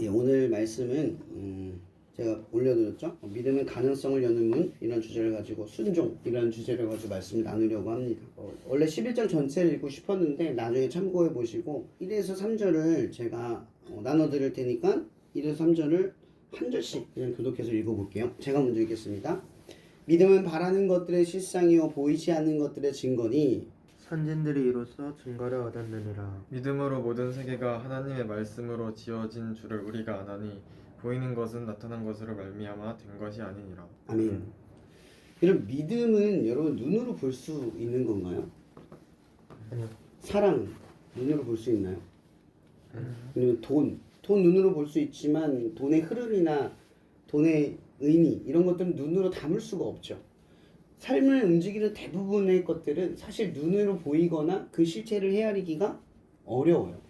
예, 오늘 말씀은 제가 올려드렸죠. 믿음은 가능성을 여는 문 이런 주제를 가지고 순종 이런 주제를 가지고 말씀을 나누려고 합니다. 원래 11장 전체를 읽고 싶었는데 나중에 참고해 보시고 1에서 3절을 제가 나눠드릴 테니까 1에서 3절을 한 절씩 그냥 교독해서 읽어볼게요. 제가 먼저 읽겠습니다. 믿음은 바라는 것들의 실상이요 보이지 않는 것들의 증거니 선진들이 이로써 증거를 얻었느니라. 믿음으로 모든 세계가 하나님의 말씀으로 지어진 줄을 우리가 아나니 보이는 것은 나타난 것으로 말미암아 된 것이 아니니라. 아멘. 여러분 믿음은 여러분 눈으로 볼 수 있는 건가요? 아니요. 사랑 눈으로 볼 수 있나요? 아니면 돈 눈으로 볼 수 있지만 돈의 흐름이나 돈의 의미 이런 것들은 눈으로 담을 수가 없죠. 삶을 움직이는 대부분의 것들은 사실 눈으로 보이거나 그 실체를 헤아리기가 어려워요.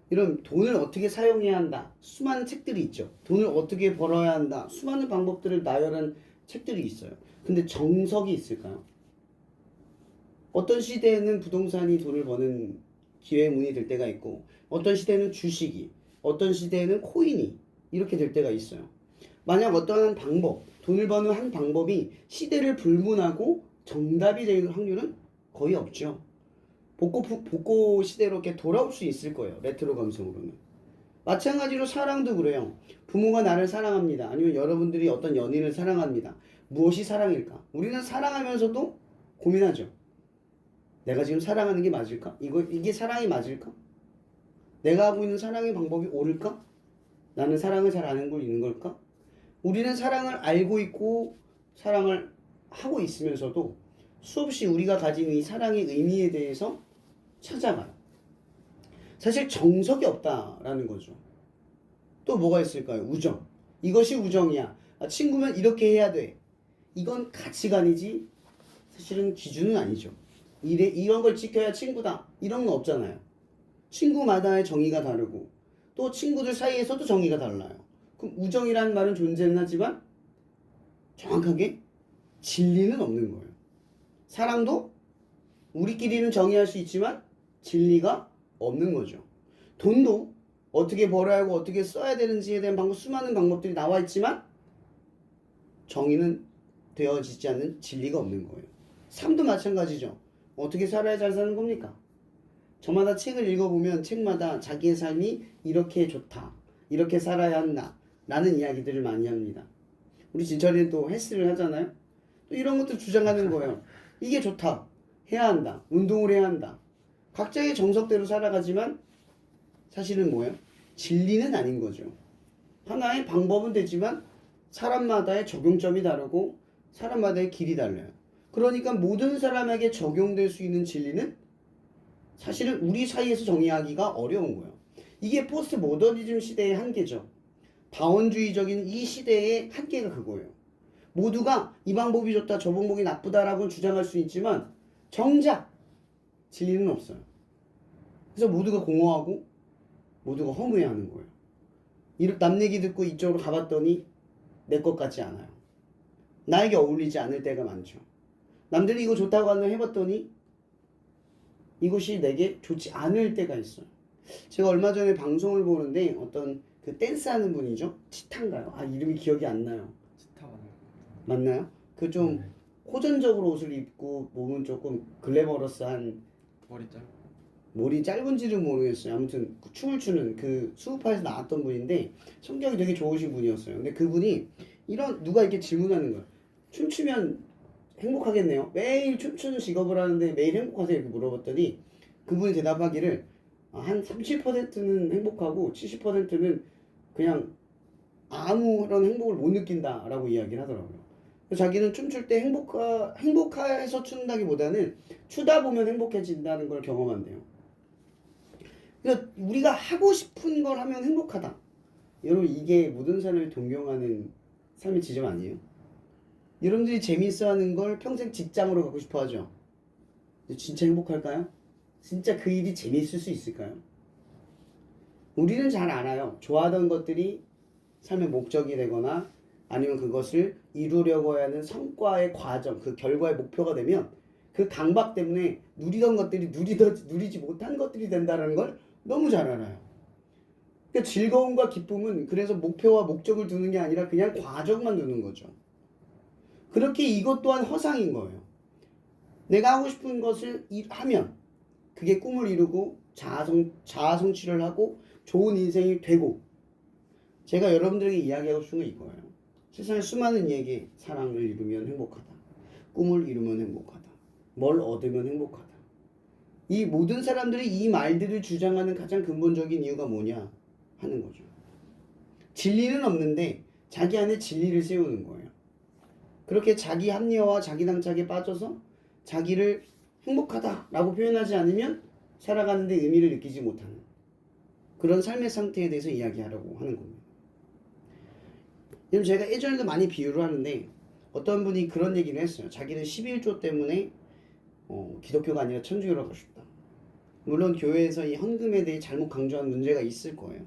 이런 돈을 어떻게 사용해야 한다. 수많은 책들이 있죠. 돈을 어떻게 벌어야 한다. 수많은 방법들을 나열한 책들이 있어요. 근데 정석이 있을까요? 어떤 시대에는 부동산이 돈을 버는 기회의 문이 될 때가 있고 어떤 시대에는 주식이 어떤 시대에는 코인이 이렇게 될 때가 있어요. 만약 어떠한 방법 돈을 버는 한 방법이 시대를 불문하고 정답이 될 확률은 거의 없죠. 복고 시대로 이렇게 돌아올 수 있을 거예요. 레트로 감성으로는. 마찬가지로 사랑도 그래요. 부모가 나를 사랑합니다. 아니면 여러분들이 어떤 연인을 사랑합니다. 무엇이 사랑일까? 우리는 사랑하면서도 고민하죠. 내가 지금 사랑하는 게 맞을까? 이게 사랑이 맞을까? 내가 하고 있는 사랑의 방법이 옳을까? 나는 사랑을 잘 아는 걸 있는 걸까? 우리는 사랑을 알고 있고 사랑을 하고 있으면서도 수없이 우리가 가진 이 사랑의 의미에 대해서 찾아가요. 사실 정석이 없다라는 거죠. 또 뭐가 있을까요? 우정. 이것이 우정이야. 친구면 이렇게 해야 돼. 이건 가치관이지 사실은 기준은 아니죠. 이런 걸 지켜야 친구다. 이런 거 없잖아요. 친구마다의 정의가 다르고 또 친구들 사이에서도 정의가 달라요. 그럼 우정이라는 말은 존재는 하지만 정확하게 진리는 없는 거예요. 사랑도 우리끼리는 정의할 수 있지만 진리가 없는 거죠. 돈도 어떻게 벌어야 하고 어떻게 써야 되는지에 대한 수많은 방법들이 나와 있지만 정의는 되어지지 않는 진리가 없는 거예요. 삶도 마찬가지죠. 어떻게 살아야 잘 사는 겁니까? 저마다 책을 읽어보면 책마다 자기의 삶이 이렇게 좋다. 이렇게 살아야 한다. 라는 이야기들을 많이 합니다. 우리 진철이는 또 헬스를 하잖아요. 또 이런 것도 주장하는 거예요. 이게 좋다. 해야 한다. 운동을 해야 한다. 각자의 정석대로 살아가지만 사실은 뭐예요? 진리는 아닌 거죠. 하나의 방법은 되지만 사람마다의 적용점이 다르고 사람마다의 길이 달라요. 그러니까 모든 사람에게 적용될 수 있는 진리는 사실은 우리 사이에서 정의하기가 어려운 거예요. 이게 포스트 모더니즘 시대의 한계죠. 다원주의적인 이 시대의 한계가 그거예요. 모두가 이 방법이 좋다 저 방법이 나쁘다라고 주장할 수 있지만 정작 진리는 없어요. 그래서 모두가 공허하고 모두가 허무해하는 거예요. 남 얘기 듣고 이쪽으로 가봤더니 내 것 같지 않아요. 나에게 어울리지 않을 때가 많죠. 남들이 이거 좋다고 하는 해봤더니 이것이 내게 좋지 않을 때가 있어요. 제가 얼마 전에 방송을 보는데 어떤 그 댄스 하는 분이죠. 치타인가요? 이름이 기억이 안 나요. 치타 맞나요? 그 좀 호전적으로 옷을 입고 몸은 조금 글래머러스한 머리 짧은지는 모르겠어요. 아무튼 춤을 추는 그 수우파에서 나왔던 분인데 성격이 되게 좋으신 분이었어요. 근데 그분이 누가 이렇게 질문하는 거예요. 춤추면 행복하겠네요. 매일 춤추는 직업을 하는데 매일 행복하세요? 이렇게 물어봤더니 그분이 대답하기를 한 30%는 행복하고 70%는 그냥 아무런 행복을 못 느낀다라고 이야기를 하더라고요. 자기는 춤출 때 행복해서 춘다기보다는 추다 보면 행복해진다는 걸 경험한대요. 그러니까 우리가 하고 싶은 걸 하면 행복하다. 여러분 이게 모든 사람을 동경하는 삶의 지점 아니에요? 여러분들이 재밌어하는 걸 평생 직장으로 갖고 싶어 하죠. 진짜 행복할까요? 진짜 그 일이 재밌을 수 있을까요? 우리는 잘 알아요. 좋아하던 것들이 삶의 목적이 되거나 아니면 그것을 이루려고 하는 성과의 과정, 그 결과의 목표가 되면 그 강박 때문에 누리던 것들이 누리지 못한 것들이 된다는 걸 너무 잘 알아요. 그러니까 즐거움과 기쁨은 그래서 목표와 목적을 두는 게 아니라 그냥 과정만 두는 거죠. 그렇게 이것 또한 허상인 거예요. 내가 하고 싶은 것을 하면 그게 꿈을 이루고 자아 성취를 하고 좋은 인생이 되고, 제가 여러분들에게 이야기하고 싶은 건 이거예요. 세상에 수많은 이에게 사랑을 이루면 행복하다, 꿈을 이루면 행복하다, 뭘 얻으면 행복하다. 이 모든 사람들이 이 말들을 주장하는 가장 근본적인 이유가 뭐냐 하는 거죠. 진리는 없는데 자기 안에 진리를 세우는 거예요. 그렇게 자기 합리화와 자기 당착에 빠져서 자기를 행복하다라고 표현하지 않으면 살아가는데 의미를 느끼지 못하는 그런 삶의 상태에 대해서 이야기하려고 하는 겁니다. 지금 제가 예전에도 많이 비유를 하는데, 어떤 분이 그런 얘기를 했어요. 자기는 11조 때문에 기독교가 아니라 천주교로 가고 싶다. 물론 교회에서 이 헌금에 대해 잘못 강조한 문제가 있을 거예요.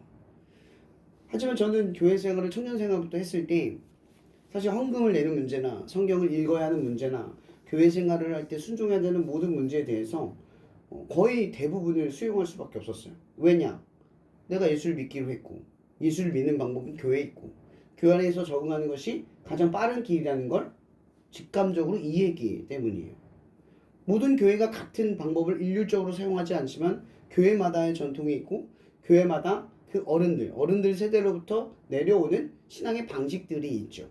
하지만 저는 교회 생활을 청년 생활부터 했을 때 사실 헌금을 내는 문제나 성경을 읽어야 하는 문제나 교회 생활을 할 때 순종해야 되는 모든 문제에 대해서 거의 대부분을 수용할 수밖에 없었어요. 왜냐? 내가 예수를 믿기로 했고, 예수를 믿는 방법은 교회에 있고, 교회 안에서 적응하는 것이 가장 빠른 길이라는 걸 직감적으로 이해했기 때문이에요. 모든 교회가 같은 방법을 일률적으로 사용하지 않지만 교회마다의 전통이 있고, 교회마다 그 어른들 세대로부터 내려오는 신앙의 방식들이 있죠.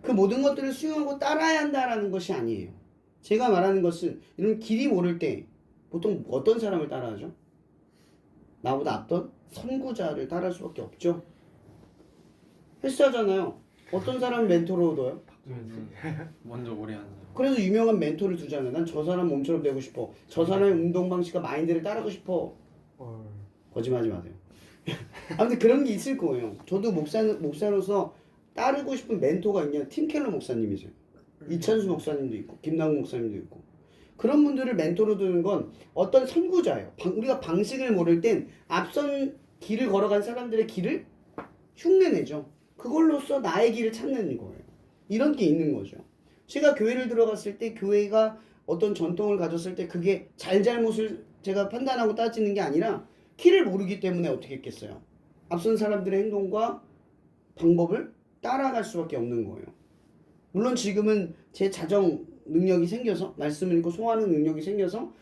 그 모든 것들을 수용하고 따라야 한다라는 것이 아니에요. 제가 말하는 것은 이런 길이 모를 때 보통 어떤 사람을 따라하죠? 나보다 앞선 선구자를 따라할 수밖에 없죠. 헬스하잖아요. 어떤 사람 멘토로 둬요? 먼저 오래 하는 사람. 그래서 유명한 멘토를 두잖아요. 난 저 사람 몸처럼 되고 싶어. 저 사람의 운동 방식과 마인드를 따르고 싶어. 거짓말하지 마세요. 아무튼 그런 게 있을 거예요. 저도 목사로서 따르고 싶은 멘토가 있냐? 팀 켈러 목사님이세요. 이찬수 목사님도 있고 김남국 목사님도 있고. 그런 분들을 멘토로 두는 건 어떤 선구자예요. 우리가 방식을 모를 땐 앞선 길을 걸어간 사람들의 길을 흉내내죠. 그걸로써 나의 길을 찾는 거예요. 이런 게 있는 거죠. 제가 교회를 들어갔을 때 교회가 어떤 전통을 가졌을 때 그게 잘잘못을 제가 판단하고 따지는 게 아니라 길을 모르기 때문에 어떻게 했겠어요. 앞선 사람들의 행동과 방법을 따라갈 수밖에 없는 거예요. 물론 지금은 제 자정 능력이 생겨서, 말씀을 읽고 소화하는 능력이 생겨서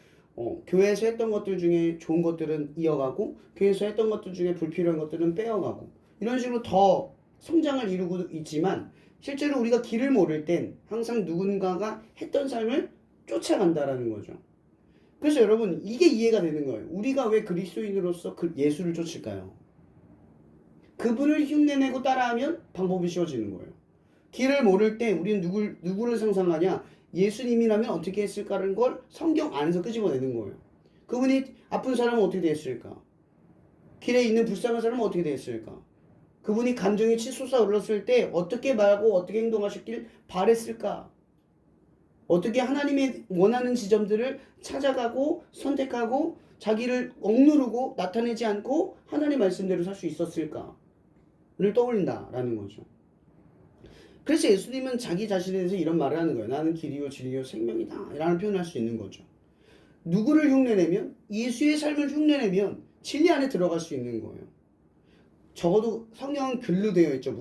교회에서 했던 것들 중에 좋은 것들은 이어가고, 교회에서 했던 것들 중에 불필요한 것들은 빼어가고, 이런 식으로 더 성장을 이루고 있지만, 실제로 우리가 길을 모를 땐 항상 누군가가 했던 삶을 쫓아간다라는 거죠. 그래서 여러분, 이게 이해가 되는 거예요. 우리가 왜 그리스도인으로서 예수를 쫓을까요? 그분을 흉내내고 따라하면 방법이 쉬워지는 거예요. 길을 모를 때 우리는 누구를 상상하냐? 예수님이라면 어떻게 했을까라는 걸 성경 안에서 끄집어내는 거예요. 그분이 아픈 사람은 어떻게 됐을까? 길에 있는 불쌍한 사람은 어떻게 됐을까? 그분이 감정이 치솟아 올랐을 때 어떻게 말하고 어떻게 행동하셨길 바랬을까? 어떻게 하나님의 원하는 지점들을 찾아가고 선택하고 자기를 억누르고 나타내지 않고 하나님 말씀대로 살 수 있었을까를 떠올린다라는 거죠. 그래서 예수님은 자기 자신에 대해서 이런 말을 하는 거예요. 나는 길이요 진리요 생명이다 라는 표현을 할 수 있는 거죠. 누구를 흉내내면, 예수의 삶을 흉내내면 진리 안에 들어갈 수 있는 거예요. 적어도 성경은 글로 되어 있죠.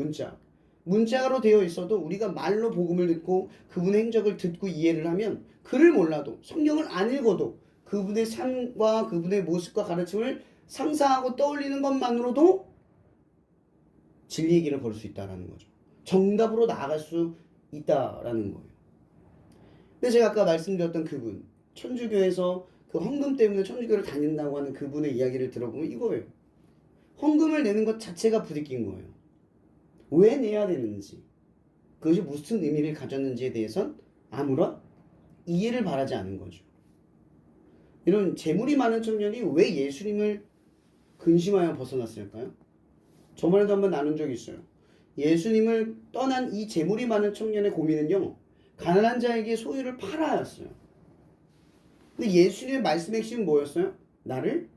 문자로 되어 있어도 우리가 말로 복음을 듣고 그분의 행적을 듣고 이해를 하면, 글을 몰라도 성경을 안 읽어도 그분의 삶과 그분의 모습과 가르침을 상상하고 떠올리는 것만으로도 진리의 길을 걸을 수 있다는 거죠. 정답으로 나아갈 수 있다라는 거예요. 근데 제가 아까 말씀드렸던 그분, 천주교에서 그 헌금 때문에 천주교를 다닌다고 하는 그분의 이야기를 들어보면 이거예요. 헌금을 내는 것 자체가 부딪힌 거예요. 왜 내야 되는지, 그것이 무슨 의미를 가졌는지에 대해선 아무런 이해를 바라지 않은 거죠. 이런 재물이 많은 청년이 왜 예수님을 근심하여 벗어났을까요? 저번에도 한번 나눈 적이 있어요. 예수님을 떠난 이 재물이 많은 청년의 고민은요, 가난한 자에게 소유를 팔아였어요. 근데 예수님의 말씀의 핵심은 뭐였어요? 나를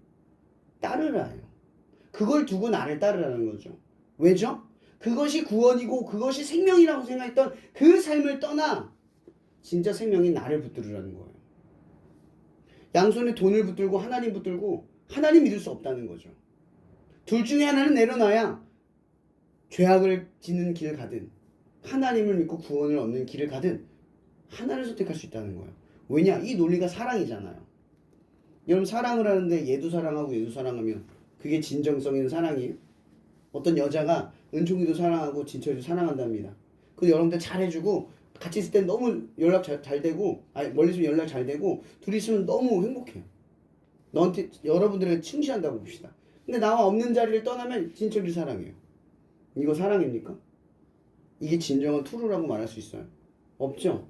따르라요. 그걸 두고 나를 따르라는 거죠. 왜죠? 그것이 구원이고 그것이 생명이라고 생각했던 그 삶을 떠나 진짜 생명인 나를 붙들으라는 거예요. 양손에 돈을 붙들고 하나님 붙들고 하나님 믿을 수 없다는 거죠. 둘 중에 하나는 내려놔야 죄악을 짓는 길을 가든 하나님을 믿고 구원을 얻는 길을 가든 하나를 선택할 수 있다는 거예요. 왜냐? 이 논리가 사랑이잖아요. 여러분 사랑을 하는데 얘도 사랑하고 얘도 사랑하면 그게 진정성 있는 사랑이에요? 어떤 여자가 은총이도 사랑하고 진철이도 사랑한답니다. 그 여러분들 잘해주고 같이 있을 땐 너무 연락 잘 되고 멀리 있으면 연락 잘 되고 둘이 있으면 너무 행복해요. 너한테 여러분들에게 충실한다고 봅시다. 근데 나와 없는 자리를 떠나면 진철이 사랑해요. 이거 사랑입니까? 이게 진정한 투루라고 말할 수 있어요? 없죠.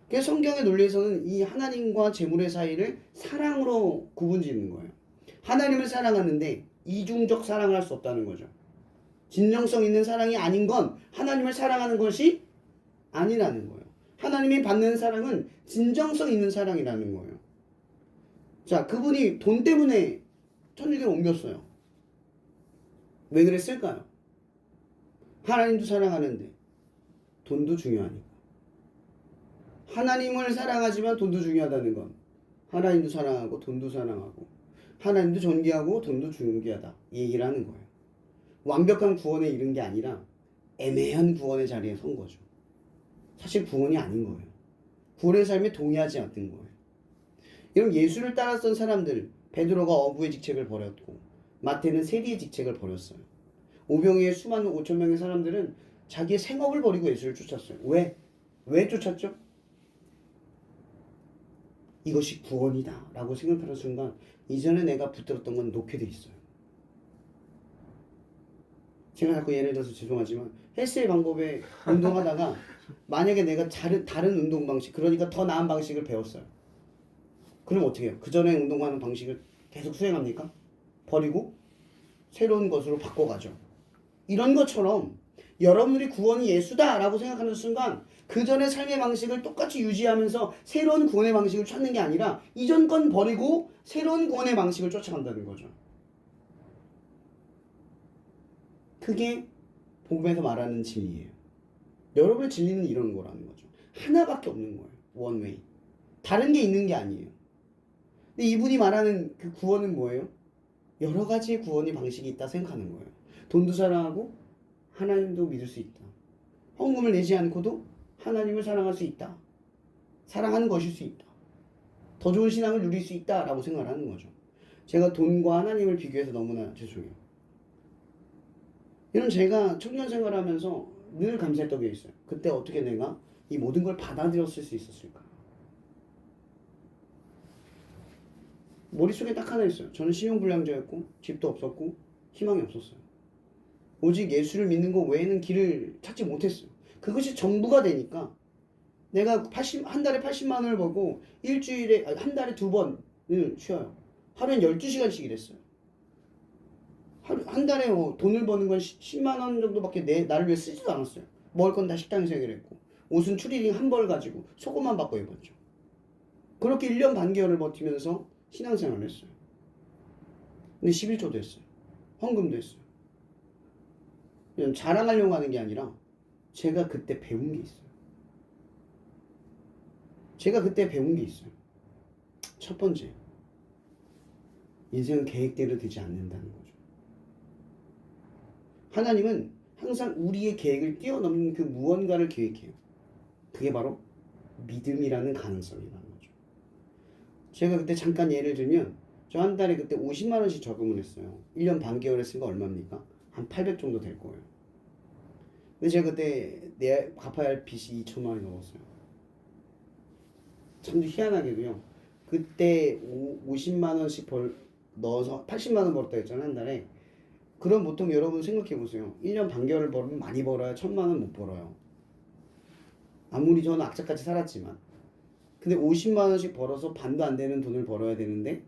그래서 성경의 논리에서는 이 하나님과 재물의 사이를 사랑으로 구분짓는 거예요. 하나님을 사랑하는데 이중적 사랑을 할 수 없다는 거죠. 진정성 있는 사랑이 아닌 건 하나님을 사랑하는 것이 아니라는 거예요. 하나님이 받는 사랑은 진정성 있는 사랑이라는 거예요. 자, 그분이 돈 때문에 천주교를 옮겼어요. 왜 그랬을까요? 하나님도 사랑하는데 돈도 중요하니까. 하나님을 사랑하지만 돈도 중요하다는 건 하나님도 사랑하고 돈도 사랑하고 하나님도 존귀하고 돈도 존귀하다 이 얘기를 하는 거예요. 완벽한 구원에 이른 게 아니라 애매한 구원의 자리에 선 거죠. 사실 구원이 아닌 거예요. 구원의 삶에 동의하지 않는 거예요. 이런 예수를 따랐던 사람들, 베드로가 어부의 직책을 버렸고 마태는 세리의 직책을 버렸어요. 오병이의 수많은 5천 명의 사람들은 자기의 생업을 버리고 예수를 쫓았어요. 왜? 왜 쫓았죠? 이것이 구원이다 라고 생각하는 순간 이전에 내가 붙들었던 건 놓게 돼 있어요. 제가 자꾸 예를 들어서 죄송하지만 헬스의 방법에 운동하다가 만약에 내가 다른 운동 방식, 그러니까 더 나은 방식을 배웠어요. 그럼 어떻게 해요? 그 전에 운동하는 방식을 계속 수행합니까? 버리고 새로운 것으로 바꿔가죠. 이런 것처럼 여러분들이 구원이 예수다 라고 생각하는 순간 그 전의 삶의 방식을 똑같이 유지하면서 새로운 구원의 방식을 찾는 게 아니라 이전 건 버리고 새로운 구원의 방식을 쫓아간다는 거죠. 그게 복음에서 말하는 진리예요. 여러분의 진리는 이런 거라는 거죠. 하나밖에 없는 거예요. 원웨이. 다른 게 있는 게 아니에요. 근데 이분이 말하는 그 구원은 뭐예요? 여러 가지의 구원의 방식이 있다 생각하는 거예요. 돈도 사랑하고 하나님도 믿을 수 있다. 헌금을 내지 않고도 하나님을 사랑할 수 있다. 사랑하는 것일 수 있다. 더 좋은 신앙을 누릴 수 있다라고 생각을 하는 거죠. 제가 돈과 하나님을 비교해서 너무나 죄송해요. 이런 제가 청년 생활하면서 늘 감사했던 게 있어요. 그때 어떻게 내가 이 모든 걸 받아들였을 수 있었을까? 머릿속에 딱 하나 있어요. 저는 신용불량자였고 집도 없었고 희망이 없었어요. 오직 예수를 믿는 것 외에는 길을 찾지 못했어요. 그것이 전부가 되니까 내가 한 달에 80만 원을 벌고 한 달에 2번을 쉬어요. 하루엔 12시간씩 일했어요. 한 달에 돈을 버는 건 10만 원 정도밖에 나를 위해 쓰지도 않았어요. 먹을 건 다 식당에서 해결했고 옷은 추리닝 한 벌 가지고 속옷만 바꿔 입었죠. 그렇게 1년 반개월을 버티면서 신앙생활을 했어요. 근데 11조도 했어요. 헌금도 했어요. 그냥 자랑하려고 하는 게 아니라 제가 그때 배운 게 있어요. 첫 번째, 인생은 계획대로 되지 않는다는 거죠. 하나님은 항상 우리의 계획을 뛰어넘는 그 무언가를 계획해요. 그게 바로 믿음이라는 가능성이라는 거죠. 제가 그때 잠깐 예를 들면 저 한 달에 그때 50만 원씩 저금을 했어요. 1년 반개월 했으니까 얼마입니까? 한 800 정도 될 거예요. 근데 제가 그때 갚아야 할 빚이 2천만 원이 넘었어요. 참 희한하게도요. 그때 50만 원씩 넣어서 80만 원 벌었다 했잖아요. 한 달에. 그럼 보통 여러분 생각해 보세요. 1년 반개월을 벌면 많이 벌어야 1,000만 원 못 벌어요. 아무리 저는 악착같이 살았지만. 근데 50만 원씩 벌어서 반도 안 되는 돈을 벌어야 되는데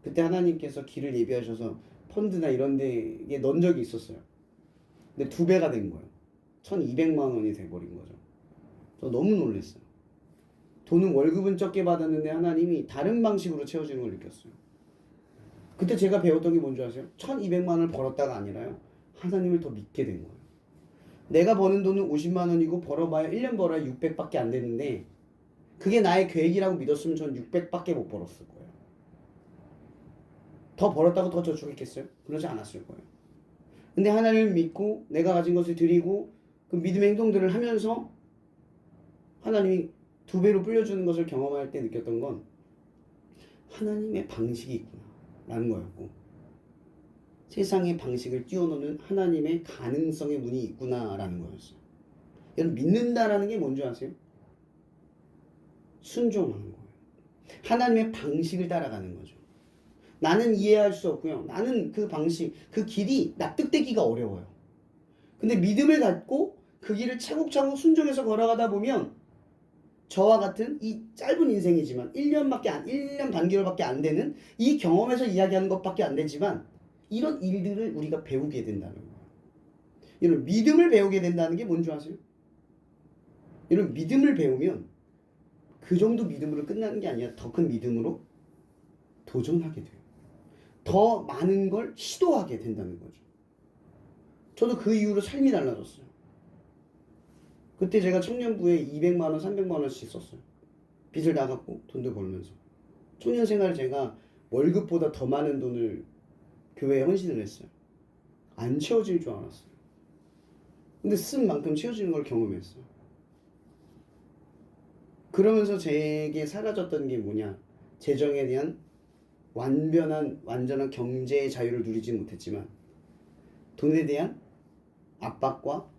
그때 하나님께서 길을 예비하셔서 펀드나 이런 데에 넣은 적이 있었어요. 근데 2배가 된 거예요. 1,200만 원이 돼버린 거죠. 저 너무 놀랐어요. 돈은 월급은 적게 받았는데 하나님이 다른 방식으로 채워주는 걸 느꼈어요. 그때 제가 배웠던 게 뭔지 아세요? 1,200만 원을 벌었다가 아니라요. 하나님을 더 믿게 된 거예요. 내가 버는 돈은 50만 원이고 벌어봐야 1년 벌어야 600밖에 안 되는데 그게 나의 계획이라고 믿었으면 전 600밖에 못 벌었을 거예요. 더 벌었다고 더 저축했겠어요? 그러지 않았을 거예요. 근데 하나님을 믿고 내가 가진 것을 드리고 그 믿음의 행동들을 하면서 하나님이 2배로 불려주는 것을 경험할 때 느꼈던 건 하나님의 방식이 있구나 라는 거였고, 세상의 방식을 뛰어넘는 하나님의 가능성의 문이 있구나 라는 거였어요. 여러분, 믿는다라는 게 뭔지 아세요? 순종하는 거예요. 하나님의 방식을 따라가는 거죠. 나는 이해할 수 없고요. 나는 그 방식, 그 길이 납득되기가 어려워요. 근데 믿음을 갖고 그 길을 차곡차곡 순종해서 걸어가다 보면 저와 같은 이 짧은 인생이지만 1년 반개월밖에 안 되는 이 경험에서 이야기하는 것밖에 안 되지만 이런 일들을 우리가 배우게 된다는 거예요. 여러분, 믿음을 배우게 된다는 게 뭔지 아세요? 여러분, 믿음을 배우면 그 정도 믿음으로 끝나는 게 아니라 더 큰 믿음으로 도전하게 돼요. 더 많은 걸 시도하게 된다는 거죠. 저도 그 이후로 삶이 달라졌어요. 그때 제가 청년부에 200만 원, 300만 원씩 썼어요. 빚을 다 갚고 돈도 벌면서. 청년 생활 제가 월급보다 더 많은 돈을 교회에 헌신을 했어요. 안 채워질 줄 알았어요. 근데 쓴 만큼 채워지는 걸 경험했어요. 그러면서 제게 사라졌던 게 뭐냐? 재정에 대한 완전한 경제의 자유를 누리지 못했지만 돈에 대한 압박과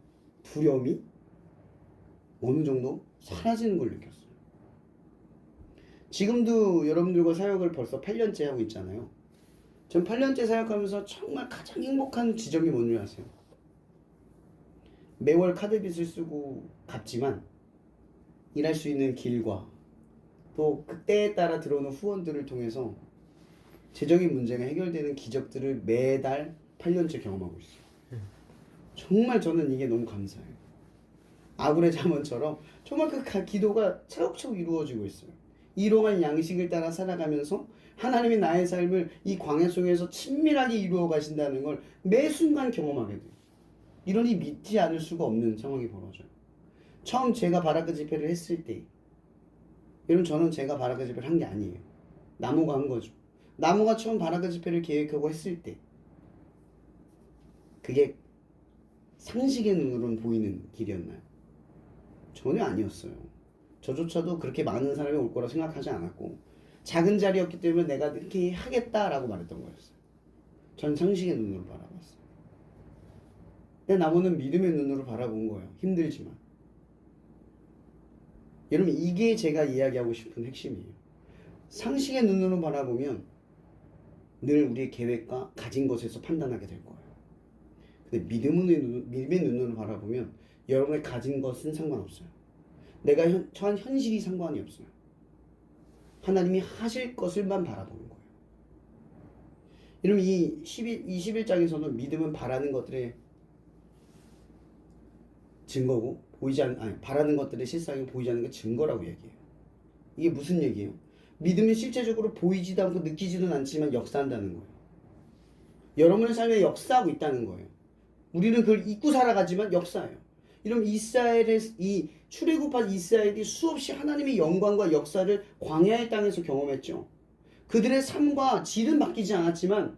두려움이 어느 정도 사라지는 걸 느꼈어요. 지금도 여러분들과 사역을 벌써 8년째 하고 있잖아요. 전 8년째 사역하면서 정말 가장 행복한 지점이 뭔지 아세요? 매월 카드빚을 쓰고 갚지만 일할 수 있는 길과 또 그때에 따라 들어오는 후원들을 통해서 재정의 문제가 해결되는 기적들을 매달 8년째 경험하고 있어요. 정말 저는 이게 너무 감사해요. 아굴의 잠언처럼 정말 그 기도가 차곡차곡 이루어지고 있어요. 일용할 양식을 따라 살아가면서 하나님이 나의 삶을 이 광야 속에서 친밀하게 이루어 가신다는 걸 매 순간 경험하게 돼요. 이러니 믿지 않을 수가 없는 상황이 벌어져요. 처음 제가 바라크 집회를 했을 때, 여러분, 저는 제가 바라크 집회를 한 게 아니에요. 나무가 한 거죠. 나무가 처음 바라크 집회를 계획하고 했을 때 그게 상식의 눈으로는 보이는 길이었나요? 전혀 아니었어요. 저조차도 그렇게 많은 사람이 올 거라 생각하지 않았고, 작은 자리였기 때문에 내가 이렇게 하겠다라고 말했던 거였어요. 전 상식의 눈으로 바라봤어요. 근데 나무는 믿음의 눈으로 바라본 거예요. 힘들지만. 여러분, 이게 제가 이야기하고 싶은 핵심이에요. 상식의 눈으로 바라보면 늘 우리의 계획과 가진 것에서 판단하게 될 거예요. 근데 믿음의 눈으로 바라보면 여러분의 가진 것은 상관없어요. 내가 처한 현실이 상관이 없어요. 하나님이 하실 것을만 바라보는 거예요. 여러분, 이 21장에서는 믿음은 바라는 것들의 증거고 바라는 것들의 실상이 보이지 않는 게 증거라고 얘기해요. 이게 무슨 얘기예요? 믿음은 실제적으로 보이지도 않고 느끼지도 않지만 역사한다는 거예요. 여러분의 삶에 역사하고 있다는 거예요. 우리는 그걸 잊고 살아가지만 역사예요. 이런 이 출애굽한 이스라엘이 수없이 하나님의 영광과 역사를 광야의 땅에서 경험했죠. 그들의 삶과 질은 바뀌지 않았지만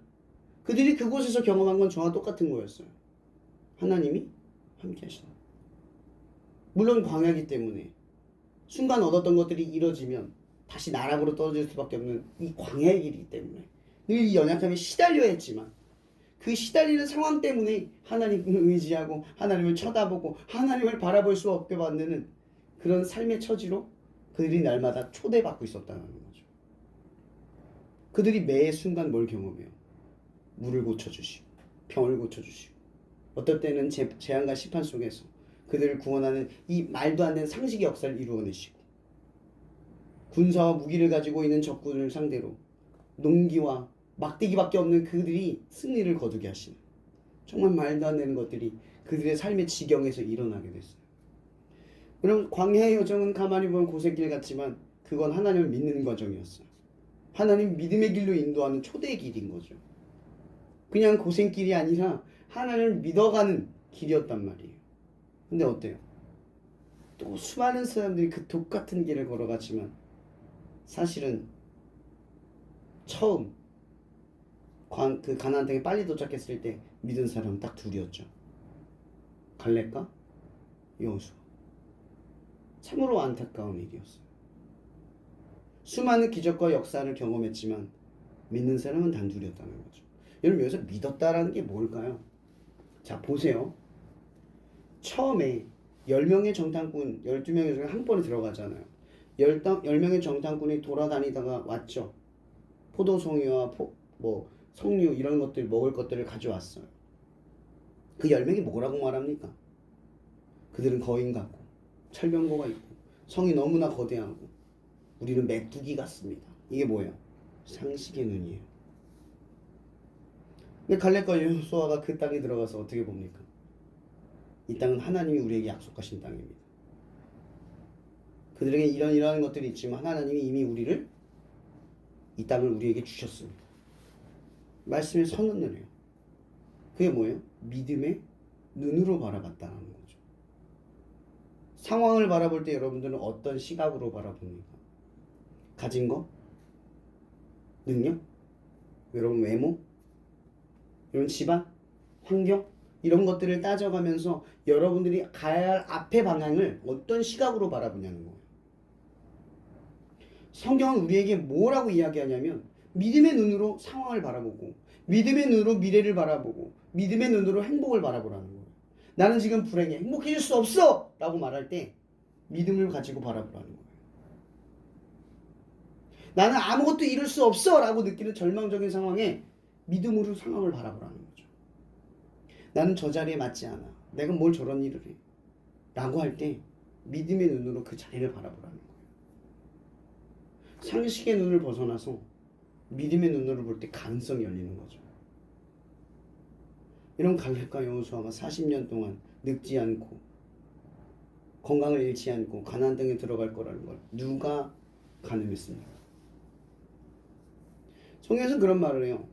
그들이 그곳에서 경험한 건 저와 똑같은 거였어요. 하나님이 함께 하시다. 물론 광야이기 때문에 순간 얻었던 것들이 이뤄지면 다시 나락으로 떨어질 수밖에 없는 이 광야의 길이기 때문에 늘 이 연약함에 시달려야 했지만 그 시달리는 상황 때문에 하나님을 의지하고 하나님을 쳐다보고 하나님을 바라볼 수 없게 만드는 그런 삶의 처지로 그들이 날마다 초대받고 있었다는 거죠. 그들이 매 순간 뭘 경험해요? 물을 고쳐주시고 병을 고쳐주시고 어떨 때는 재앙과 심판 속에서 그들을 구원하는 이 말도 안 되는 상식의 역사를 이루어내시고 군사와 무기를 가지고 있는 적군을 상대로 농기와 막대기밖에 없는 그들이 승리를 거두게 하시는, 정말 말도 안 되는 것들이 그들의 삶의 지경에서 일어나게 됐어요. 여러분, 광야의 여정은 가만히 보면 고생길 같지만 그건 하나님을 믿는 과정이었어요. 하나님 믿음의 길로 인도하는 초대의 길인 거죠. 그냥 고생길이 아니라 하나님을 믿어가는 길이었단 말이에요. 근데 어때요? 또 수많은 사람들이 그 똑같은 길을 걸어갔지만 사실은 처음 그 가나안 땅에 빨리 도착했을 때 믿은 사람은 딱 둘이었죠. 갈렙과 여호수아. 참으로 안타까운 일이었어요. 수많은 기적과 역사를 경험했지만 믿는 사람은 단둘이었다는 거죠. 여러분 여기서 믿었다라는 게 뭘까요? 자 보세요. 처음에 10명의 정탐꾼 12명의 중에 한 번에 들어가잖아요. 10명의 정탐꾼이 돌아다니다가 왔죠. 포도송이와 석류 이런 것들 먹을 것들을 가져왔어요. 그 10명이 뭐라고 말합니까? 그들은 거인 같고 철병거가 있고 성이 너무나 거대하고 우리는 메뚜기 같습니다. 이게 뭐예요? 상식의 눈이에요. 근데 갈렙과 여호수아가 그 땅에 들어가서 어떻게 봅니까? 이 땅은 하나님이 우리에게 약속하신 땅입니다. 그들에게 이러한 것들이 있지만 하나님이 이미 이 땅을 우리에게 주셨습니다. 말씀에 선언을 해요. 그게 뭐예요? 믿음의 눈으로 바라봤다는 거죠. 상황을 바라볼 때 여러분들은 어떤 시각으로 바라봅니까? 가진 거? 능력? 여러분 외모? 이런 집안? 환경? 이런 것들을 따져가면서 여러분들이 가야 할 앞의 방향을 어떤 시각으로 바라보냐는 거예요. 성경은 우리에게 뭐라고 이야기하냐면 믿음의 눈으로 상황을 바라보고 믿음의 눈으로 미래를 바라보고 믿음의 눈으로 행복을 바라보라는 거예요. 나는 지금 불행해. 행복해질 수 없어! 라고 말할 때 믿음을 가지고 바라보라는 거예요. 나는 아무것도 이룰 수 없어! 라고 느끼는 절망적인 상황에 믿음으로 상황을 바라보라는 거죠. 나는 저 자리에 맞지 않아. 내가 뭘 저런 일을 해. 라고 할 때 믿음의 눈으로 그 자리를 바라보라는 거예요. 상식의 눈을 벗어나서 믿음의 눈으로 볼 때 가능성이 열리는 거죠. 이런 갈렙과 여호수아가 40년 동안 늙지 않고 건강을 잃지 않고 가나안 땅에 들어갈 거라는 걸 누가 가늠했습니까? 성경에서는 그런 말을 해요.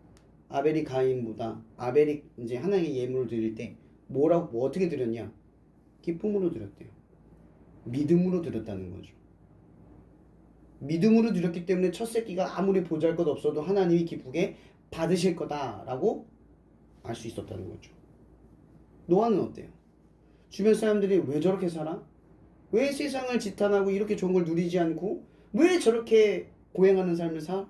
아벨이 가인보다 아벨이 이제 하나님께 예물을 드릴 때 어떻게 드렸냐? 기쁨으로 드렸대요. 믿음으로 드렸다는 거죠. 믿음으로 드렸기 때문에 첫 새끼가 아무리 보잘것 없어도 하나님이 기쁘게 받으실 거다라고 알 수 있었다는 거죠. 노아는 어때요? 주변 사람들이 왜 저렇게 살아? 왜 세상을 지탄하고 이렇게 좋은 걸 누리지 않고 왜 저렇게 고행하는 삶을 살아?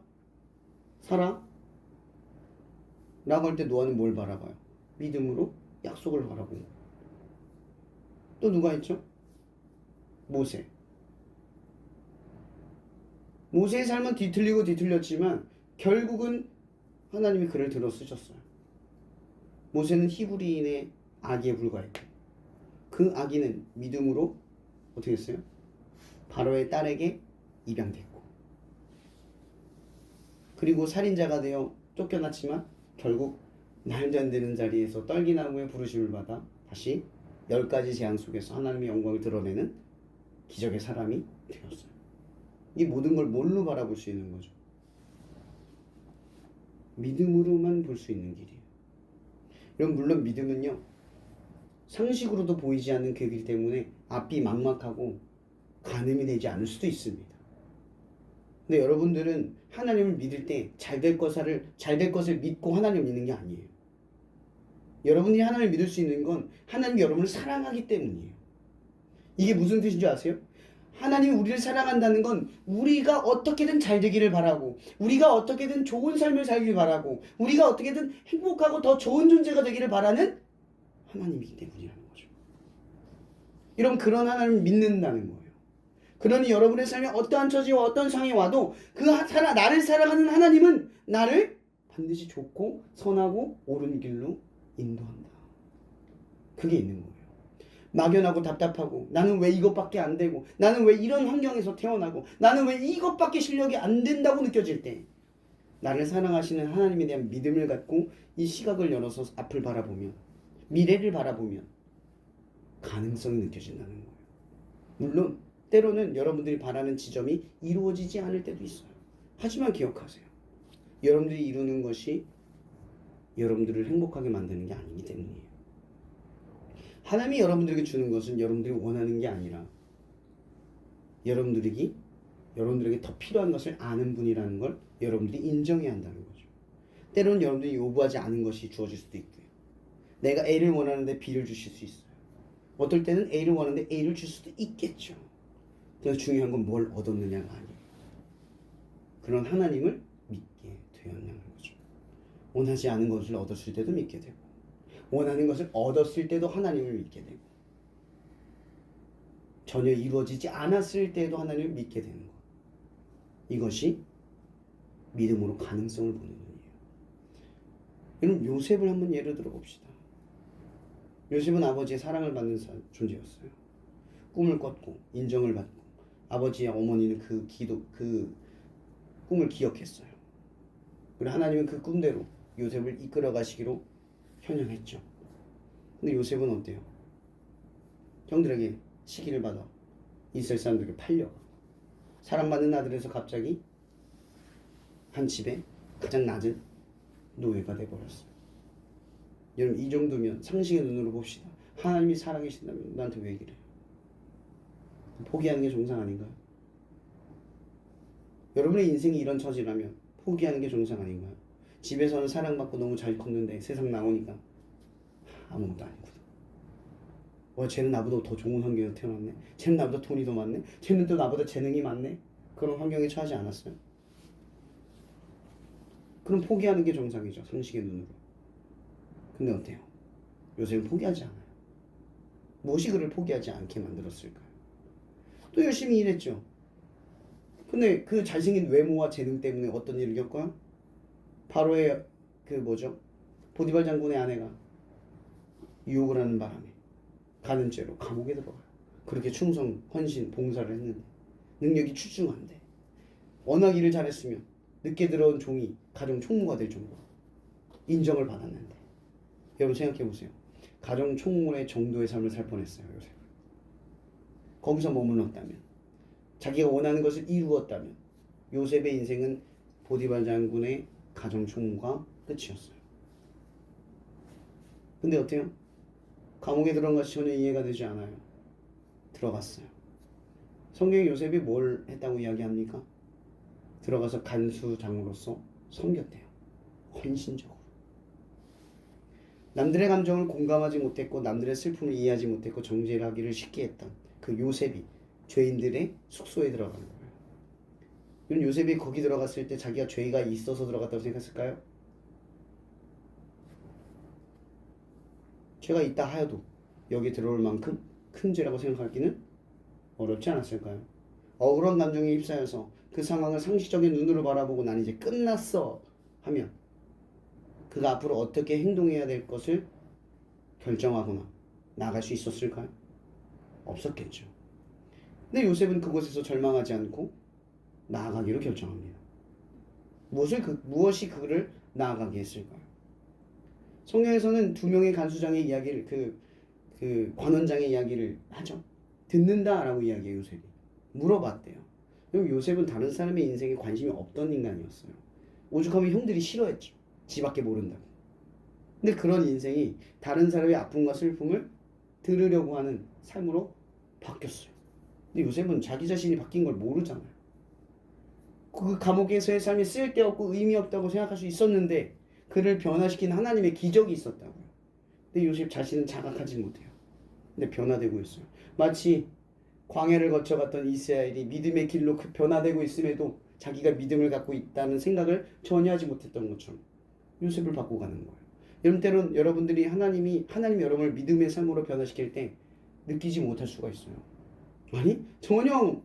라고 할 때 노아는 뭘 바라봐요? 믿음으로 약속을 바라보고. 또 누가 있죠? 모세. 모세의 삶은 뒤틀리고 뒤틀렸지만 결국은 하나님이 그를 들어 쓰셨어요. 모세는 히브리인의 아기에 불과했고 그 아기는 믿음으로 어떻게 했어요? 바로의 딸에게 입양됐고 그리고 살인자가 되어 쫓겨났지만 결국 말도 안 되는 자리에서 떨기나무의 부르심을 받아 다시 10가지 재앙 속에서 하나님의 영광을 드러내는 기적의 사람이 되었어요. 이 모든 걸 뭘로 바라볼 수 있는 거죠? 믿음으로만 볼 수 있는 길이에요. 여러분 물론 믿음은요 상식으로도 보이지 않는 그 길 때문에 앞이 막막하고 가늠이 되지 않을 수도 있습니다. 근데 여러분들은 하나님을 믿을 때 잘 될 것을 믿고 하나님을 믿는 게 아니에요. 여러분이 하나님을 믿을 수 있는 건 하나님이 여러분을 사랑하기 때문이에요. 이게 무슨 뜻인 줄 아세요? 하나님이 우리를 사랑한다는 건 우리가 어떻게든 잘 되기를 바라고 우리가 어떻게든 좋은 삶을 살길 바라고 우리가 어떻게든 행복하고 더 좋은 존재가 되기를 바라는 하나님이기 때문이라는 거죠. 여러분 그런 하나님을 믿는다는 거예요. 그러니 여러분의 삶에 어떠한 처지와 어떤 상황이 와도 나를 사랑하는 하나님은 나를 반드시 좋고 선하고 옳은 길로 인도한다. 그게 있는 거예요. 막연하고 답답하고 나는 왜 이것밖에 안 되고 나는 왜 이런 환경에서 태어나고 나는 왜 이것밖에 실력이 안 된다고 느껴질 때 나를 사랑하시는 하나님에 대한 믿음을 갖고 이 시각을 열어서 앞을 바라보면 미래를 바라보면 가능성이 느껴진다는 거예요. 물론 때로는 여러분들이 바라는 지점이 이루어지지 않을 때도 있어요. 하지만 기억하세요. 여러분들이 이루는 것이 여러분들을 행복하게 만드는 게 아니기 때문이에요. 하나님이 여러분들에게 주는 것은 여러분들이 원하는 게 아니라 여러분들에게 더 필요한 것을 아는 분이라는 걸 여러분들이 인정해야 한다는 거죠. 때로는 여러분들이 요구하지 않은 것이 주어질 수도 있고요. 내가 A를 원하는데 B를 주실 수 있어요. 어떨 때는 A를 원하는데 A를 줄 수도 있겠죠. 그래서 중요한 건 뭘 얻었느냐가 아니에요. 그런 하나님을 믿게 되었냐는 거죠. 원하지 않은 것을 얻었을 때도 믿게 되고, 원하는 것을 얻었을 때도 하나님을 믿게 되고, 전혀 이루어지지 않았을 때도 하나님을 믿게 되는 것. 이것이 믿음으로 가능성을 보는 눈이에요. 여러분, 요셉을 한번 예를 들어 봅시다. 요셉은 아버지의 사랑을 받는 존재였어요. 꿈을 꿨고 인정을 받고 아버지와 어머니는 그 꿈을 기억했어요. 그리고 하나님은 그 꿈대로 요셉을 이끌어 가시기로 현현했죠. 근데 요셉은 어때요? 형들에게 시기를 받아 이스라엘 사람들에게 팔려 사랑받는 아들에서 갑자기 한 집에 가장 낮은 노예가 돼버렸어요. 여러분, 이 정도면 상식의 눈으로 봅시다. 하나님이 살아계신다면 나한테 왜 그래요? 포기하는 게 정상 아닌가요? 여러분의 인생이 이런 처지라면 포기하는 게 정상 아닌가요? 집에서는 사랑받고 너무 잘 컸는데 세상 나오니까 아무것도 아니거든. 쟤는 나보다 더 좋은 환경에서 태어났네. 쟤는 나보다 돈이 더 많네. 쟤는 또 나보다 재능이 많네. 그런 환경에 처하지 않았어요? 그럼 포기하는 게 정상이죠. 상식의 눈으로. 근데 어때요? 요새는 포기하지 않아요. 무엇이 그를 포기하지 않게 만들었을까요? 또 열심히 일했죠. 근데 그 잘생긴 외모와 재능 때문에 어떤 일을 겪어요? 바로의 보디발 장군의 아내가 유혹을 하는 바람에 가는 죄로 감옥에 들어가요. 그렇게 충성, 헌신, 봉사를 했는데 능력이 출중한데 워낙 일을 잘했으면 늦게 들어온 종이 가정 총무가 될 정도로 인정을 받았는데 여러분 생각해 보세요. 가정 총무의 정도의 삶을 살 뻔했어요. 요셉. 거기서 머물렀다면, 자기가 원하는 것을 이루었다면 요셉의 인생은 보디발 장군의 가정 총무가 끝이었어요. 근데 어때요? 감옥에 들어간 것이 전혀 이해가 되지 않아요. 들어갔어요. 성경에 요셉이 뭘 했다고 이야기합니까? 들어가서 간수장으로서 섬겼대요. 헌신적으로. 남들의 감정을 공감하지 못했고 남들의 슬픔을 이해하지 못했고 정죄하기를 쉽게 했던 그 요셉이 죄인들의 숙소에 들어간 거예요. 그럼 요셉이 거기 들어갔을 때 자기가 죄가 있어서 들어갔다고 생각했을까요? 죄가 있다 하여도 여기 들어올 만큼 큰 죄라고 생각하기는 어렵지 않았을까요? 억울한 감정에 휩싸여서 그 상황을 상식적인 눈으로 바라보고 난 이제 끝났어 하면 그가 앞으로 어떻게 행동해야 될 것을 결정하거나 나아갈 수 있었을까요? 없었겠죠. 근데 요셉은 그곳에서 절망하지 않고 나아가기로 결정합니다. 무엇이 그를 나아가게 했을까요? 성경에서는 두 명의 간수장의 이야기를 그 관원장의 이야기를 하죠. 듣는다라고 이야기해요. 요셉이 물어봤대요. 그럼 요셉은 다른 사람의 인생에 관심이 없던 인간이었어요. 오죽하면 형들이 싫어했죠. 지밖에 모른다고. 근데 그런 인생이 다른 사람의 아픔과 슬픔을 들으려고 하는 삶으로 바뀌었어요. 근데 요셉은 자기 자신이 바뀐 걸 모르잖아요. 그 감옥에서의 삶이 쓸데없고 의미 없다고 생각할 수 있었는데 그를 변화시킨 하나님의 기적이 있었다고요. 근데 요셉 자신은 자각하지 못해요. 근데 변화되고 있어요. 마치 광야를 거쳐갔던 이스라엘이 믿음의 길로 변화되고 있음에도 자기가 믿음을 갖고 있다는 생각을 전혀 하지 못했던 것처럼 요셉을 바꾸고 가는 거예요. 여러분, 때론 여러분들이 하나님이 여러분을 믿음의 삶으로 변화시킬 때 느끼지 못할 수가 있어요. 아니 전혀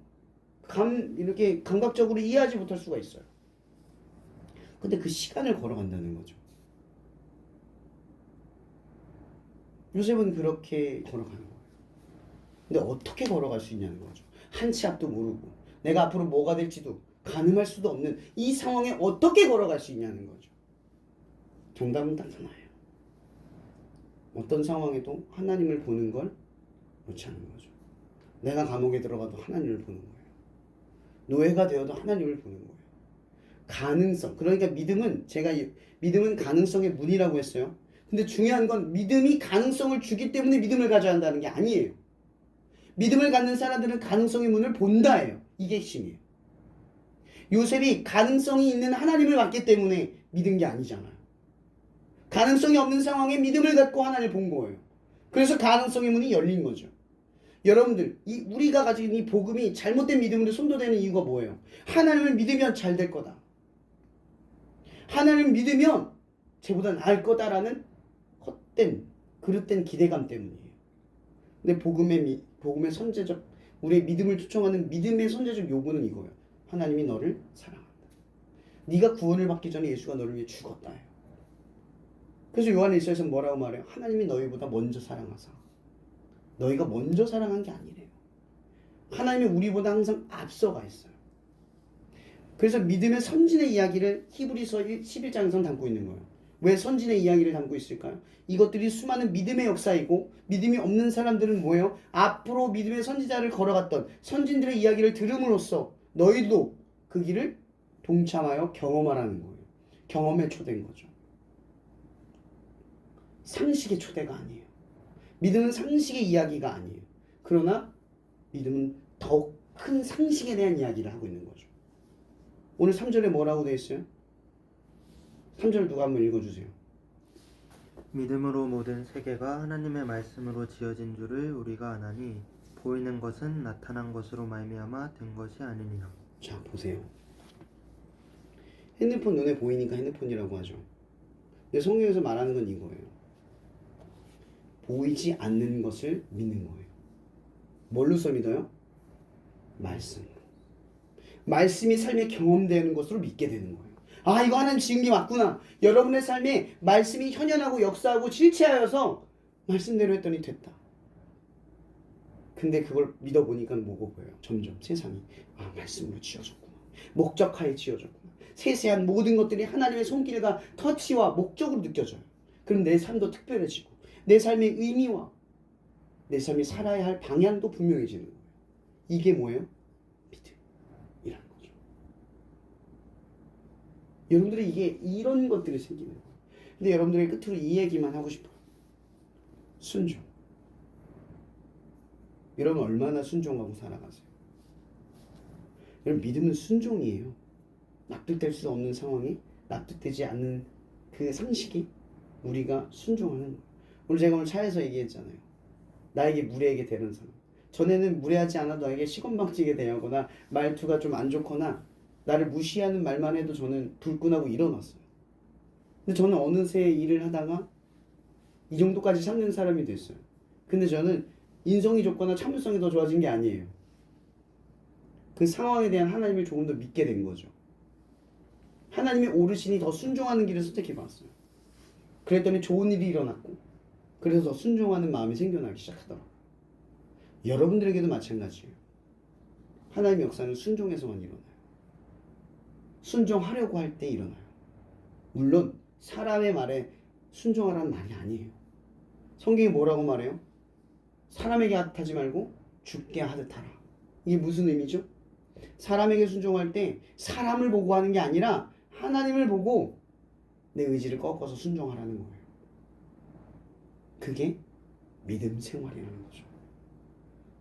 이렇게 감각적으로 이해하지 못할 수가 있어요. 근데 그 시간을 걸어간다는 거죠. 요셉은 그렇게 걸어가는 거예요. 근데 어떻게 걸어갈 수 있냐는 거죠. 한 치 앞도 모르고 내가 앞으로 뭐가 될지도 가늠할 수도 없는 이 상황에 어떻게 걸어갈 수 있냐는 거죠. 정답은 딱 하나예요. 어떤 상황에도 하나님을 보는 걸 놓지 않는 거죠. 내가 감옥에 들어가도 하나님을 보는 거예요. 노예가 되어도 하나님을 보는 거예요. 가능성. 그러니까 믿음은 가능성의 문이라고 했어요. 근데 중요한 건 믿음이 가능성을 주기 때문에 믿음을 가져야 한다는 게 아니에요. 믿음을 갖는 사람들은 가능성의 문을 본다예요. 이게 핵심이에요. 요셉이 가능성이 있는 하나님을 봤기 때문에 믿은 게 아니잖아요. 가능성이 없는 상황에 믿음을 갖고 하나님을 본 거예요. 그래서 가능성의 문이 열린 거죠. 여러분들, 우리가 가지고 있는 이 복음이 잘못된 믿음으로 선도되는 이유가 뭐예요? 하나님을 믿으면 잘 될 거다. 하나님을 믿으면 쟤보다 나을 거다라는 헛된, 그릇된 기대감 때문이에요. 근데 복음의 선제적, 우리의 믿음을 초청하는 믿음의 선제적 요구는 이거예요. 하나님이 너를 사랑한다. 네가 구원을 받기 전에 예수가 너를 위해 죽었다 해요. 그래서 요한 1서에서 뭐라고 말해요? 하나님이 너희보다 먼저 사랑하사. 너희가 먼저 사랑한 게 아니래요. 하나님이 우리보다 항상 앞서가 있어요. 그래서 믿음의 선진의 이야기를 히브리서 11장에서 담고 있는 거예요. 왜 선진의 이야기를 담고 있을까요? 이것들이 수많은 믿음의 역사이고 믿음이 없는 사람들은 뭐예요? 앞으로 믿음의 선지자를 걸어갔던 선진들의 이야기를 들음으로써 너희도 그 길을 동참하여 경험하라는 거예요. 경험에 초대인 거죠. 상식의 초대가 아니에요. 믿음은 상식의 이야기가 아니에요. 그러나 믿음은 더 큰 상식에 대한 이야기를 하고 있는 거죠. 오늘 3절에 뭐라고 되어 있어요? 3절 누가 한번 읽어주세요. 믿음으로 모든 세계가 하나님의 말씀으로 지어진 줄을 우리가 아나니 보이는 것은 나타난 것으로 말미암아 된 것이 아니니라. 자, 보세요. 핸드폰 눈에 보이니까 핸드폰이라고 하죠. 근데 성경에서 말하는 건 이거예요. 보이지 않는 것을 믿는 거예요. 뭘로써 믿어요? 말씀으로. 말씀이 삶에 경험되는 것으로 믿게 되는 거예요. 아, 이거 하나님 지은 게 맞구나. 여러분의 삶에 말씀이 현현하고 역사하고 실체하여서 말씀대로 했더니 됐다. 근데 그걸 믿어보니까 뭐고 보여요? 점점 세상이 말씀으로 지어졌구나. 목적하에 지어졌구나. 세세한 모든 것들이 하나님의 손길과 터치와 목적으로 느껴져요. 그럼 내 삶도 특별해지고 내 삶의 의미와 내 삶이 살아야 할 방향도 분명해지는 거예요. 이게 뭐예요? 믿음이라는 거죠. 여러분들이 이게 이런 것들이 생기는 거예요. 근데 여러분들이 끝으로 이 얘기만 하고 싶어요. 순종. 여러분 얼마나 순종하고 살아가세요? 여러분 믿음은 순종이에요. 납득될 수 없는 상황이 납득되지 않는 그 상식이 우리가 순종하는 거예요. 오늘 제가 차에서 얘기했잖아요. 나에게 무례하게 대는 사람. 전에는 무례하지 않아도 나에게 시건방지게 대하거나 말투가 좀 안 좋거나 나를 무시하는 말만 해도 저는 불끈하고 일어났어요. 근데 저는 어느새 일을 하다가 이 정도까지 참는 사람이 됐어요. 근데 저는 인성이 좋거나 참을성이 더 좋아진 게 아니에요. 그 상황에 대한 하나님을 조금 더 믿게 된 거죠. 하나님의 오르신이 더 순종하는 길을 선택해 봤어요. 그랬더니 좋은 일이 일어났고 그래서 더 순종하는 마음이 생겨나기 시작하더라고요. 여러분들에게도 마찬가지예요. 하나님의 역사는 순종에서만 일어나요. 순종하려고 할 때 일어나요. 물론 사람의 말에 순종하라는 말이 아니에요. 성경이 뭐라고 말해요? 사람에게 하듯하지 말고 주께 하듯 하라. 이게 무슨 의미죠? 사람에게 순종할 때 사람을 보고 하는 게 아니라 하나님을 보고 내 의지를 꺾어서 순종하라는 거예요. 그게 믿음 생활이라는 거죠.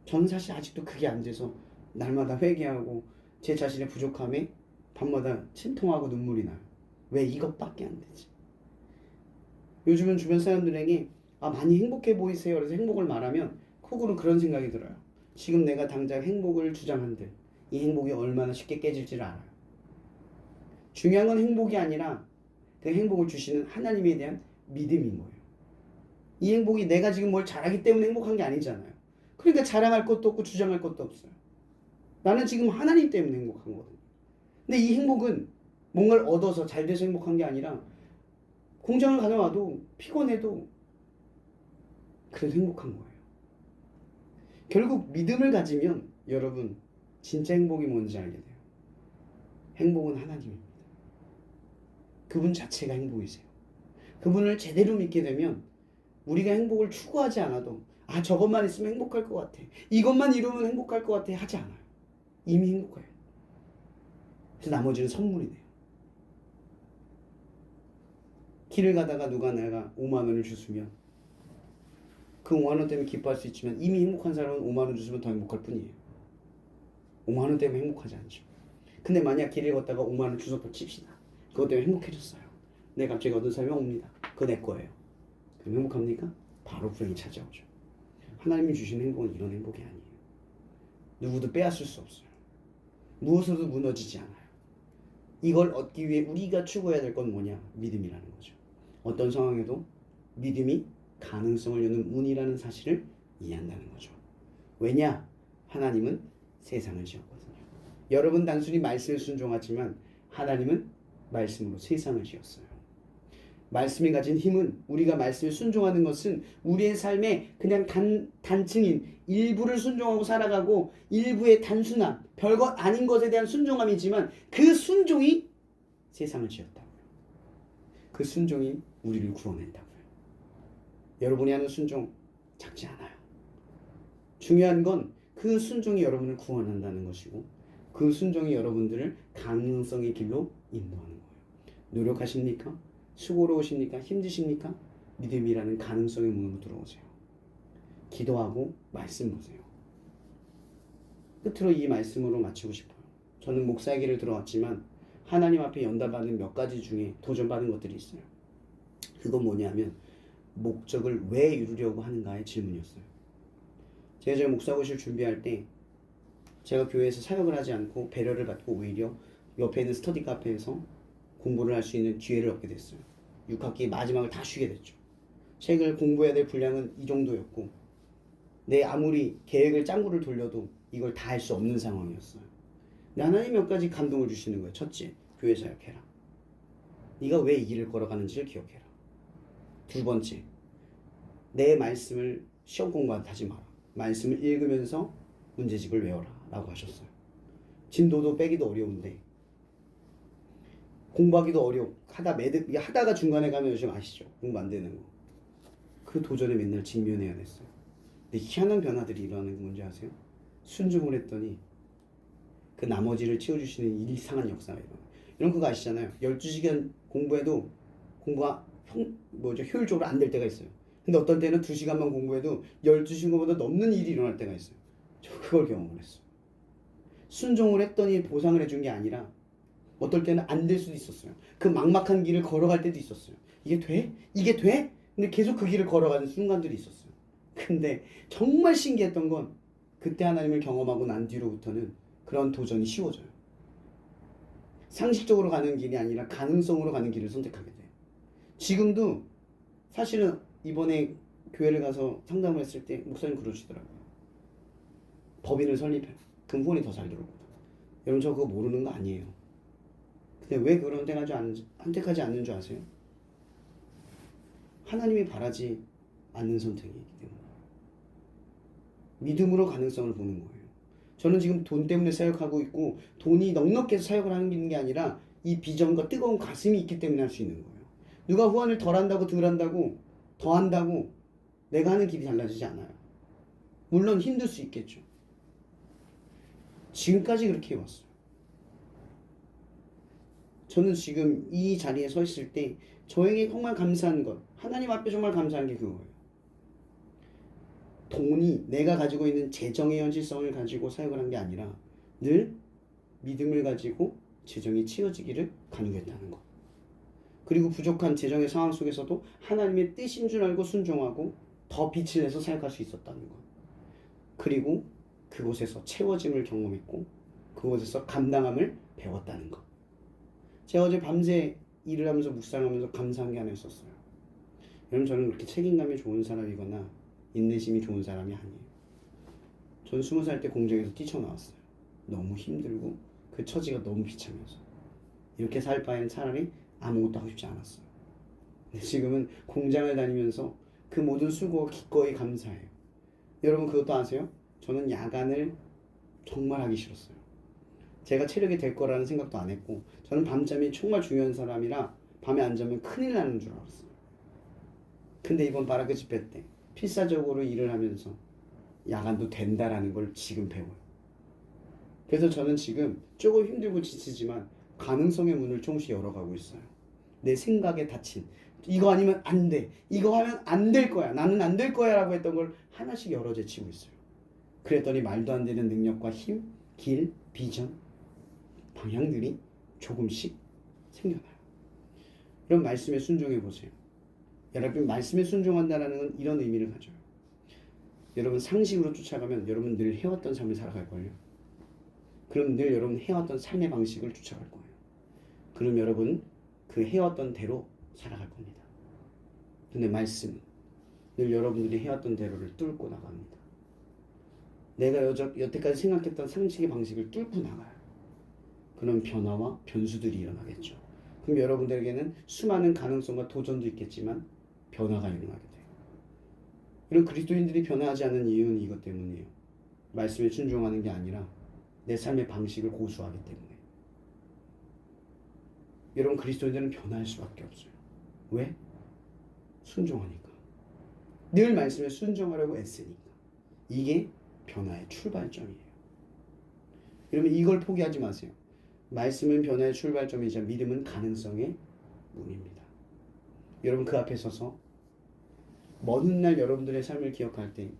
전 사실 아직도 그게 안 돼서 날마다 회개하고 제 자신의 부족함에 밤마다 침통하고 눈물이 나요. 왜 이것밖에 안 되지? 요즘은 주변 사람들에게 많이 행복해 보이세요. 그래서 행복을 말하면 속으로 그런 생각이 들어요. 지금 내가 당장 행복을 주장한들 이 행복이 얼마나 쉽게 깨질지를 알아요. 중요한 건 행복이 아니라 그 행복을 주시는 하나님에 대한 믿음인 거예요. 이 행복이 내가 지금 뭘 잘하기 때문에 행복한 게 아니잖아요. 그러니까 자랑할 것도 없고 주장할 것도 없어요. 나는 지금 하나님 때문에 행복한 거거든요. 근데 이 행복은 뭔가를 얻어서 잘 돼서 행복한 게 아니라 공장을 다녀와도 피곤해도 그래도 행복한 거예요. 결국 믿음을 가지면 여러분 진짜 행복이 뭔지 알게 돼요. 행복은 하나님입니다. 그분 자체가 행복이세요. 그분을 제대로 믿게 되면 우리가 행복을 추구하지 않아도 저것만 있으면 행복할 것 같아. 이것만 이루면 행복할 것 같아. 하지 않아요. 이미 행복해요. 그래서 나머지는 선물이 돼요. 길을 가다가 누가 내가 5만 원을 주시면 그 5만 원 때문에 기뻐할 수 있지만 이미 행복한 사람은 5만 원 주시면 더 행복할 뿐이에요. 5만 원 때문에 행복하지 않죠. 근데 만약 길을 걷다가 5만 원 주셨다 칩시다. 그것 때문에 행복해졌어요. 내가 갑자기 얻은 사람이 옵니다. 그거 내 거예요. 그럼 행복합니까? 바로 불행이 찾아오죠. 하나님이 주신 행복은 이런 행복이 아니에요. 누구도 빼앗을 수 없어요. 무엇으로도 무너지지 않아요. 이걸 얻기 위해 우리가 추구해야 될 건 뭐냐? 믿음이라는 거죠. 어떤 상황에도 믿음이 가능성을 여는 문이라는 사실을 이해한다는 거죠. 왜냐? 하나님은 세상을 지었거든요. 여러분 단순히 말씀에 순종하지만 하나님은 말씀으로 세상을 지었어요. 말씀이 가진 힘은, 우리가 말씀에 순종하는 것은 우리의 삶의 그냥 단층인 일부를 순종하고 살아가고 일부의 단순함, 별것 아닌 것에 대한 순종함이지만 그 순종이 세상을 지었다고요. 그 순종이 우리를 구원했다고요. 여러분이 하는 순종 작지 않아요. 중요한 건 그 순종이 여러분을 구원한다는 것이고 그 순종이 여러분들을 가능성의 길로 인도하는 거예요. 노력하십니까? 수고로우십니까? 힘드십니까? 믿음이라는 가능성의 문으로 들어오세요. 기도하고 말씀 보세요. 끝으로 이 말씀으로 마치고 싶어요. 저는 목사의 길을 들어왔지만 하나님 앞에 연단받는 몇 가지 중에 도전받은 것들이 있어요. 그건 뭐냐면 목적을 왜 이루려고 하는가의 질문이었어요. 제가 목사고시를 준비할 때 제가 교회에서 사역을 하지 않고 배려를 받고 오히려 옆에 있는 스터디 카페에서 공부를 할 수 있는 기회를 얻게 됐어요. 6학기 마지막을 다 쉬게 됐죠. 책을 공부해야 될 분량은 이 정도였고 내 아무리 계획을 짱구를 돌려도 이걸 다 할 수 없는 상황이었어요. 근데 하나님 몇 가지 감동을 주시는 거예요. 첫째, 교회 사역해라. 네가 왜 이 길을 걸어가는지를 기억해라. 두 번째, 내 말씀을 시험 공부하듯 하지 마라. 말씀을 읽으면서 문제집을 외워라 라고 하셨어요. 진도도 빼기도 어려운데 공부하기도 어려워. 하다가 중간에 가면 요즘 아시죠? 공부 안 되는 거. 그 도전에 맨날 직면해야 됐어요. 근데 희한한 변화들이 일어나는 게 뭔지 아세요? 순종을 했더니 그 나머지를 채워주시는 이상한 역사가 일어나요. 이런 거 아시잖아요. 12시간 공부해도 공부가 효율적으로 안 될 때가 있어요. 근데 어떤 때는 2시간만 공부해도 12시간보다 넘는 일이 일어날 때가 있어요. 저 그걸 경험을 했어요. 순종을 했더니 보상을 해준 게 아니라 어떨 때는 안 될 수도 있었어요. 그 막막한 길을 걸어갈 때도 있었어요. 이게 돼? 이게 돼? 근데 계속 그 길을 걸어가는 순간들이 있었어요. 근데 정말 신기했던 건 그때 하나님을 경험하고 난 뒤로부터는 그런 도전이 쉬워져요. 상식적으로 가는 길이 아니라 가능성으로 가는 길을 선택하게 돼요. 지금도 사실은 이번에 교회를 가서 상담을 했을 때 목사님 그러시더라고요. 법인을 설립해요. 그럼 후원이 더 잘 들어오거든. 여러분 저 그거 모르는 거 아니에요. 근데 왜 그런 선택하지 않는 줄 아세요? 하나님이 바라지 않는 선택이기 때문에. 믿음으로 가능성을 보는 거예요. 저는 지금 돈 때문에 사역하고 있고 돈이 넉넉해서 사역을 하는 게 아니라 이 비전과 뜨거운 가슴이 있기 때문에 할 수 있는 거예요. 누가 후원을 덜 한다고 덜 한다고 더 한다고 내가 하는 길이 달라지지 않아요. 물론 힘들 수 있겠죠. 지금까지 그렇게 해왔어요. 저는 지금 이 자리에 서 있을 때 저에게 정말 감사한 것, 하나님 앞에 정말 감사한 게 그거예요. 돈이 내가 가지고 있는 재정의 현실성을 가지고 사역을 한 게 아니라 늘 믿음을 가지고 재정이 채워지기를 간구했다는 것. 그리고 부족한 재정의 상황 속에서도 하나님의 뜻인 줄 알고 순종하고 더 빛을 내서 사역할 수 있었다는 것. 그리고 그곳에서 채워짐을 경험했고 그곳에서 감당함을 배웠다는 것. 제가 어제 밤새 일을 하면서 묵상하면서 감사한 게 하나 있었어요. 여러분 저는 그렇게 책임감이 좋은 사람이거나 인내심이 좋은 사람이 아니에요. 전 20살 때 공장에서 뛰쳐나왔어요. 너무 힘들고 그 처지가 너무 비참해서 이렇게 살 바에는 차라리 아무것도 하고 싶지 않았어요. 근데 지금은 공장을 다니면서 그 모든 수고와 기꺼이 감사해요. 여러분 그것도 아세요? 저는 야간을 정말 하기 싫었어요. 제가 체력이 될 거라는 생각도 안 했고 저는 밤잠이 정말 중요한 사람이라 밤에 안 자면 큰일 나는 줄 알았어요. 근데 이번 바라크 집회 때 필사적으로 일을 하면서 야간도 된다라는 걸 지금 배워요. 그래서 저는 지금 조금 힘들고 지치지만 가능성의 문을 조금씩 열어가고 있어요. 내 생각에 닫힌 이거 아니면 안 돼, 이거 하면 안 될 거야, 나는 안 될 거야 라고 했던 걸 하나씩 열어 제치고 있어요. 그랬더니 말도 안 되는 능력과 힘, 길, 비전, 방향들이 조금씩 생겨나요. 이런 말씀에 순종해 보세요. 여러분 말씀에 순종한다라는 건 이런 의미를 가져요. 여러분 상식으로 쫓아가면 여러분 늘 해왔던 삶을 살아갈걸요. 그럼 늘 여러분 해왔던 삶의 방식을 쫓아갈 거예요. 그럼 여러분 그 해왔던 대로 살아갈 겁니다. 근데 말씀은 늘 여러분들이 해왔던 대로를 뚫고 나갑니다. 내가 여태까지 생각했던 상식의 방식을 뚫고 나가요. 그런 변화와 변수들이 일어나겠죠. 그럼 여러분들에게는 수많은 가능성과 도전도 있겠지만 변화가 일어나게 돼요. 이런 그리스도인들이 변화하지 않는 이유는 이것 때문이에요. 말씀에 순종하는 게 아니라 내 삶의 방식을 고수하기 때문에. 여러분 그리스도인들은 변화할 수밖에 없어요. 왜? 순종하니까. 늘 말씀에 순종하려고 애쓰니까. 이게 변화의 출발점이에요. 여러분 이걸 포기하지 마세요. 말씀은 변화의 출발점이자 믿음은 가능성의 문입니다. 여러분 그 앞에 서서 먼 훗날 여러분들의 삶을 기억할 때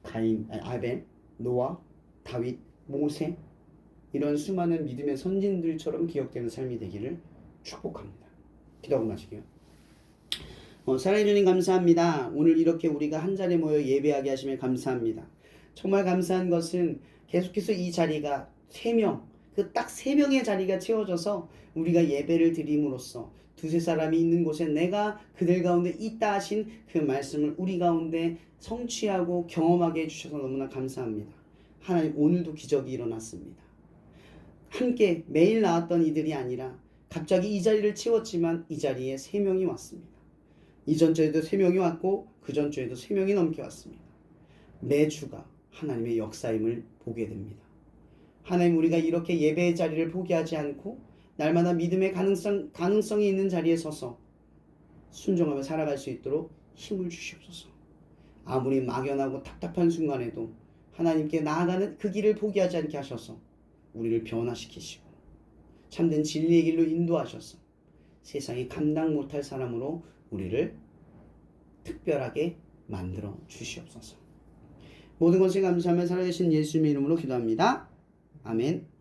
아벨, 노아, 다윗, 모세 이런 수많은 믿음의 선진들처럼 기억되는 삶이 되기를 축복합니다. 기도하고 마실게요. 사랑해 주님 감사합니다. 오늘 이렇게 우리가 한 자리에 모여 예배하게 하시면 감사합니다. 정말 감사한 것은 계속해서 이 자리가 3명, 그 딱 3명의 자리가 채워져서 우리가 예배를 드림으로써 두세 사람이 있는 곳에 내가 그들 가운데 있다 하신 그 말씀을 우리 가운데 성취하고 경험하게 해주셔서 너무나 감사합니다. 하나님 오늘도 기적이 일어났습니다. 함께 매일 나왔던 이들이 아니라 갑자기 이 자리를 채웠지만 이 자리에 3명이 왔습니다. 이전 주에도 3명이 왔고 그전 주에도 3명이 넘게 왔습니다. 매주가 하나님의 역사임을 보게 됩니다. 하나님 우리가 이렇게 예배의 자리를 포기하지 않고 날마다 믿음의 가능성이 있는 자리에 서서 순종하며 살아갈 수 있도록 힘을 주시옵소서. 아무리 막연하고 답답한 순간에도 하나님께 나아가는 그 길을 포기하지 않게 하셔서 우리를 변화시키시고 참된 진리의 길로 인도하셔서 세상에 감당 못할 사람으로 우리를 특별하게 만들어 주시옵소서. 모든 것에 감사하며 살아계신 예수님의 이름으로 기도합니다. 아멘.